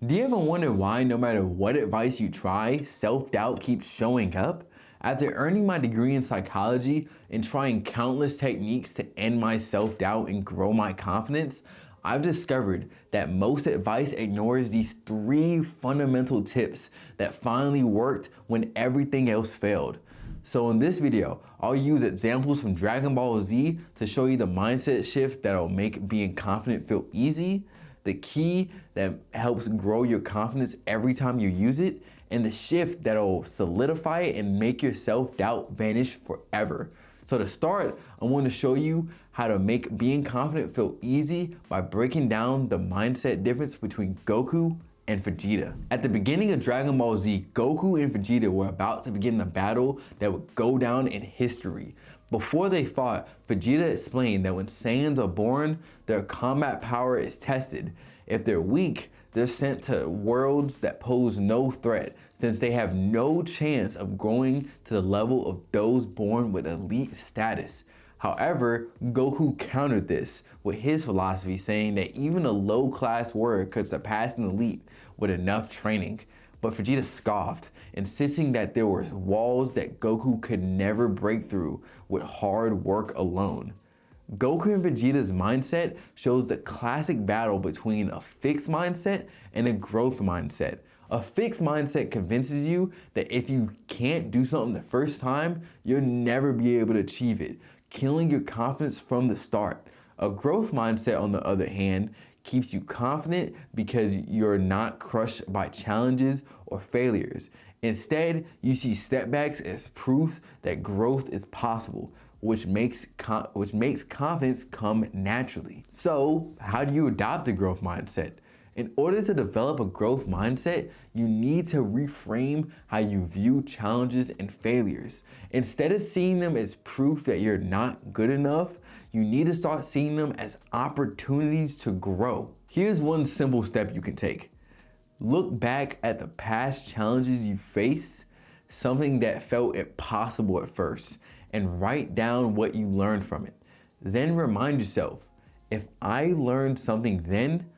Do you ever wonder why no matter what advice you try, self-doubt keeps showing up? After earning my degree in psychology and trying countless techniques to end my self-doubt and grow my confidence, I've discovered that most advice ignores these 3 fundamental tips that finally worked when everything else failed. So in this video, I'll use examples from Dragon Ball Z to show you the mindset shift that'll make being confident feel easy, the key that helps grow your confidence every time you use it, and the shift that'll solidify it and make your self-doubt vanish forever. So to start, I want to show you how to make being confident feel easy by breaking down the mindset difference between Goku and Vegeta. At the beginning of Dragon Ball Z, Goku and Vegeta were about to begin the battle that would go down in history. Before they fought, Vegeta explained that when Saiyans are born, their combat power is tested. If they're weak, they're sent to worlds that pose no threat, since they have no chance of growing to the level of those born with elite status. However, Goku countered this with his philosophy, saying that even a low-class warrior could surpass an elite with enough training. But Vegeta scoffed, insisting that there were walls that Goku could never break through with hard work alone. Goku and Vegeta's mindset shows the classic battle between a fixed mindset and a growth mindset. A fixed mindset convinces you that if you can't do something the first time, you'll never be able to achieve it, killing your confidence from the start. A growth mindset, on the other hand, keeps you confident because you're not crushed by challenges or failures. Instead, you see setbacks as proof that growth is possible, which makes confidence come naturally. So, how do you adopt a growth mindset? In order to develop a growth mindset, you need to reframe how you view challenges and failures. Instead of seeing them as proof that you're not good enough, you need to start seeing them as opportunities to grow. Here's one simple step you can take. Look back at the past challenges you faced, something that felt impossible at first, and write down what you learned from it. Then remind yourself, if I learned something then,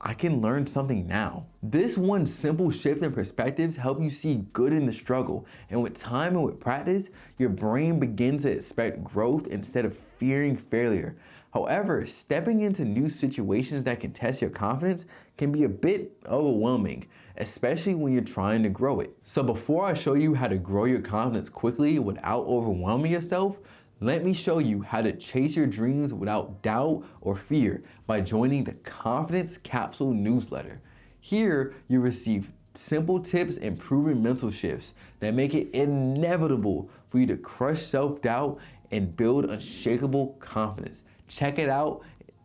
I can learn something now. This one simple shift in perspectives helps you see good in the struggle, and with time and with practice, your brain begins to expect growth instead of fearing failure. However, stepping into new situations that can test your confidence can be a bit overwhelming, especially when you're trying to grow it. So before I show you how to grow your confidence quickly without overwhelming yourself, let me show you how to chase your dreams without doubt or fear by joining the Confidence Capsule newsletter. Here, you receive simple tips and proven mental shifts that make it inevitable for you to crush self-doubt and build unshakable confidence. Check it out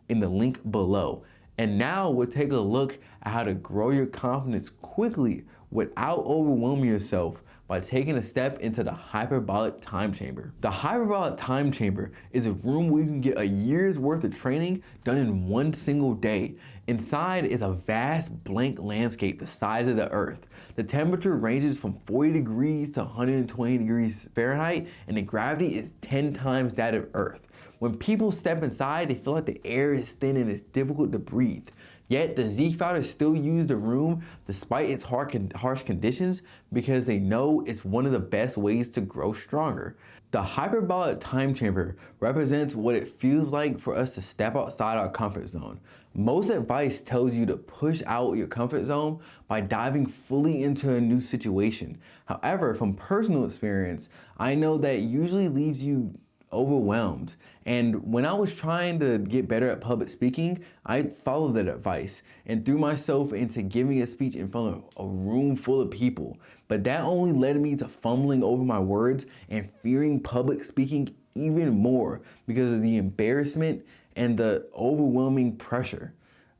in the link below. And now we'll take a look at how to grow your confidence quickly without overwhelming yourself by taking a step into the hyperbolic time chamber. The hyperbolic time chamber is a room where you can get a year's worth of training done in one single day. Inside is a vast blank landscape the size of the earth. The temperature ranges from 40 degrees to 120 degrees Fahrenheit, and the gravity is 10 times that of Earth. When people step inside, they feel like the air is thin and it's difficult to breathe. Yet the Z-Founders still use the room despite its harsh conditions because they know it's one of the best ways to grow stronger. The hyperbolic time chamber represents what it feels like for us to step outside our comfort zone. Most advice tells you to push out your comfort zone by diving fully into a new situation. However, from personal experience, I know that it usually leaves you overwhelmed. And when I was trying to get better at public speaking, I followed that advice and threw myself into giving a speech in front of a room full of people. But that only led me to fumbling over my words and fearing public speaking even more because of the embarrassment and the overwhelming pressure.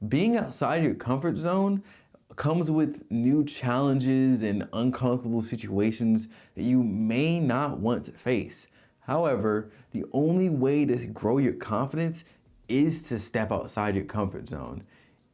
Being outside your comfort zone comes with new challenges and uncomfortable situations that you may not want to face. However, the only way to grow your confidence is to step outside your comfort zone.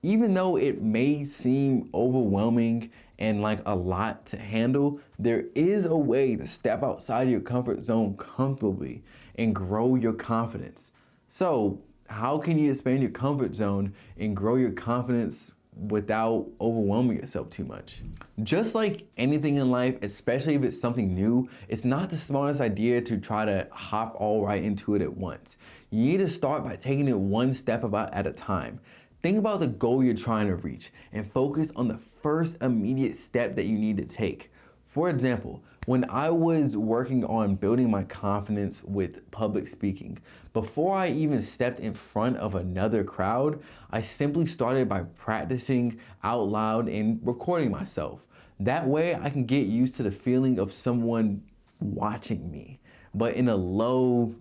Even though it may seem overwhelming and like a lot to handle, there is a way to step outside your comfort zone comfortably and grow your confidence. So, how can you expand your comfort zone and grow your confidence without overwhelming yourself too much. Just like anything in life, especially if it's something new, it's not the smartest idea to try to hop all right into it at once. You need to start by taking it one step at a time. Think about the goal you're trying to reach and focus on the first immediate step that you need to take. For example, when I was working on building my confidence with public speaking, before I even stepped in front of another crowd, I simply started by practicing out loud and recording myself. That way I can get used to the feeling of someone watching me, but in a low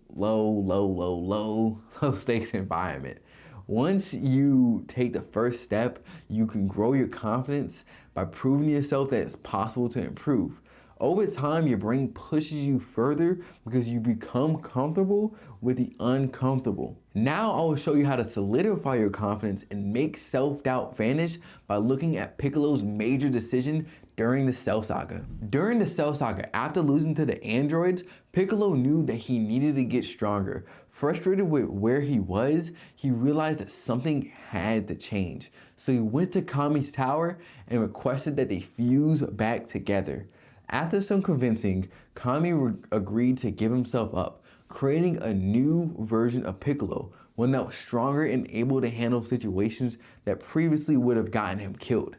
stakes environment. Once you take the first step, you can grow your confidence by proving to yourself that it's possible to improve. Over time, your brain pushes you further because you become comfortable with the uncomfortable. Now I will show you how to solidify your confidence and make self-doubt vanish by looking at Piccolo's major decision during the Cell Saga. During the Cell Saga, after losing to the androids, Piccolo knew that he needed to get stronger. Frustrated with where he was, he realized that something had to change. So he went to Kami's tower and requested that they fuse back together. After some convincing, Kami agreed to give himself up, creating a new version of Piccolo, one that was stronger and able to handle situations that previously would have gotten him killed.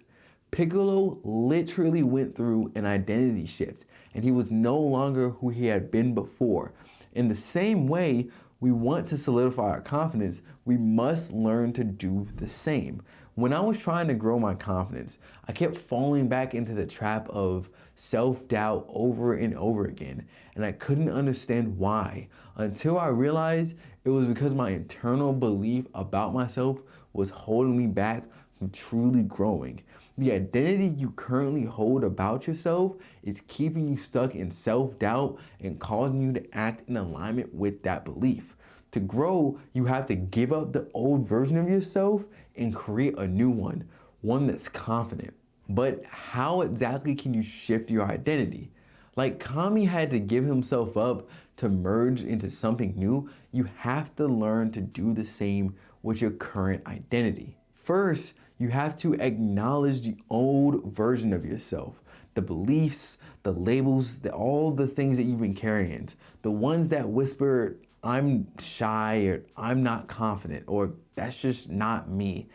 Piccolo literally went through an identity shift, and he was no longer who he had been before. In the same way, we want to solidify our confidence, we must learn to do the same. When I was trying to grow my confidence, I kept falling back into the trap of self-doubt over and over again, and I couldn't understand why, until I realized it was because my internal belief about myself was holding me back from truly growing. The identity you currently hold about yourself is keeping you stuck in self-doubt and causing you to act in alignment with that belief. To grow, you have to give up the old version of yourself and create a new one that's confident. But how exactly can you shift your identity? Like Kami had to give himself up to merge into something new, you have to learn to do the same with your current identity. First, you have to acknowledge the old version of yourself, the beliefs, the labels, all the things that you've been carrying, the ones that whisper, I'm shy, or I'm not confident, or that's just not me.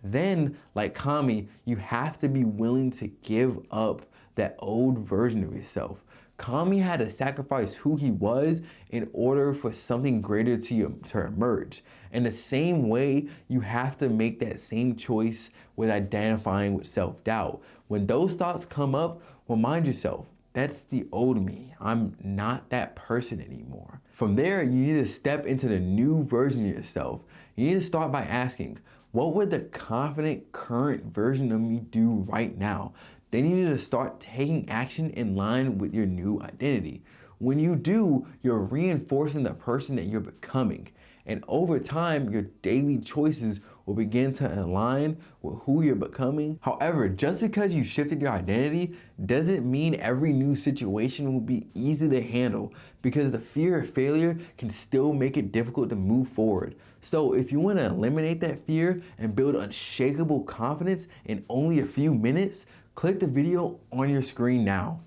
Then, like Kami, you have to be willing to give up that old version of yourself. Kami had to sacrifice who he was in order for something greater to emerge. In the same way, you have to make that same choice with identifying with self-doubt. When those thoughts come up, remind yourself, that's the old me. I'm not that person anymore. From there, you need to step into the new version of yourself. You need to start by asking, what would the confident current version of me do right now? Then you need to start taking action in line with your new identity. When you do, you're reinforcing the person that you're becoming. And over time, your daily choices will begin to align with who you're becoming. However, just because you shifted your identity doesn't mean every new situation will be easy to handle, because the fear of failure can still make it difficult to move forward. So if you want to eliminate that fear and build unshakable confidence in only a few minutes, click the video on your screen now.